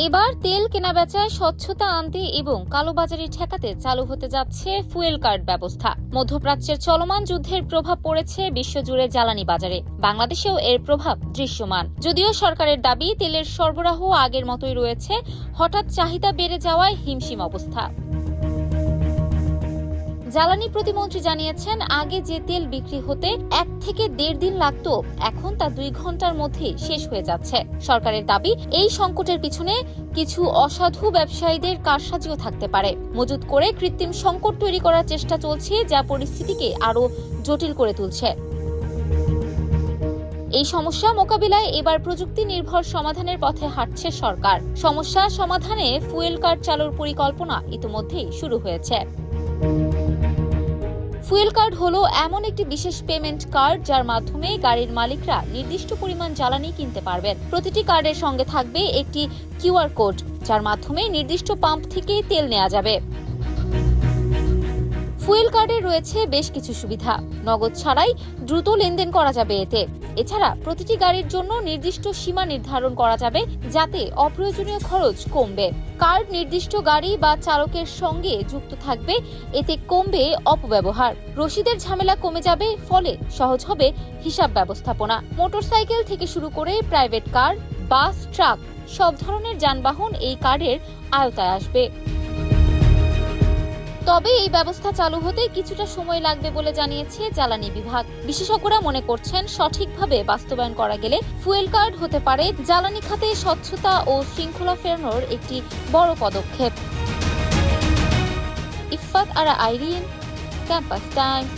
এবার তেল কেনাবেচায় স্বচ্ছতা আনতে এবং কালোবাজারি ঠেকাতে চালু হতে যাচ্ছে ফুয়েল কার্ড ব্যবস্থা। মধ্যপ্রাচ্যের চলমান যুদ্ধের প্রভাব পড়েছে বিশ্বজুড়ে জ্বালানি বাজারে, বাংলাদেশেও এর প্রভাব দৃশ্যমান। যদিও সরকারের দাবি তেলের সরবরাহ আগের মতোই রয়েছে, হঠাৎ চাহিদা বেড়ে যাওয়ায় হিমশিম অবস্থা। জ্বালানি প্রতিমন্ত্রী জানিয়েছেন, আগে যে তেল বিক্রি হতে 1 থেকে 1.5 দিন লাগত, এখন তা 2 ঘন্টার মধ্যে শেষ হয়ে যাচ্ছে। সরকারের দাবি, এই সংকটের পিছনে কিছু অসাধু ব্যবসায়ীদের কারসাজিও থাকতে পারে। মজুত করে কৃত্রিম সংকট তৈরি করার চেষ্টা চলছে, যা পরিস্থিতিকে আরো জটিল করে তুলছে। এই সমস্যা মোকাবিলায় এবার প্রযুক্তি নির্ভর সমাধানের পথে হাঁটছে সরকার। সমস্যা সমাধানে ফুয়েল কার্ড চালুর পরিকল্পনা ইতিমধ্যেই শুরু হয়েছে। ফুয়েল কার্ড হলো এমন একটি বিশেষ পেমেন্ট কার্ড যার মাধ্যমে গাড়ির মালিকরা নির্দিষ্ট পরিমাণ জ্বালানি কিনতে পারবেন। প্রতিটি কার্ডের সঙ্গে থাকবে একটি কিউআর কোড, যার মাধ্যমে নির্দিষ্ট পাম্প থেকে তেল নেওয়া যাবে। ফুয়েল কার্ডে রয়েছে বেশ কিছু সুবিধা। নগদ ছাড়াই দ্রুত লেনদেন করা যাবে এতে। এছাড়া প্রতিটি গাড়ির জন্য নির্দিষ্ট সীমা নির্ধারণ করা যাবে, যাতে অপ্রয়োজনীয় খরচ কমবে। কার্ড নির্দিষ্ট গাড়ি বা চালকের সঙ্গে যুক্ত থাকবে, এতে কমবে অপব্যবহার। রসিদের ঝামেলা কমে যাবে, ফলে সহজ হবে হিসাব ব্যবস্থাপনা। মোটরসাইকেল থেকে শুরু করে প্রাইভেট কার, বাস, ট্রাক সব ধরনের যানবাহন এই কার্ডের আওতায় আসবে। তবে এই ব্যবস্থা চালু হতে কিছুটা সময় লাগবে বলে জানিয়েছে জ্বালানি বিভাগ। বিশেষজ্ঞরা মনে করছেন, সঠিকভাবে বাস্তবায়ন করা গেলে ফুয়েল কার্ড হতে পারে জ্বালানি খাতে স্বচ্ছতা ও শৃঙ্খলা ফেরানোর একটি বড় পদক্ষেপ। ইফফাত আরা আইরিন, ক্যাম্পাস টাইমস।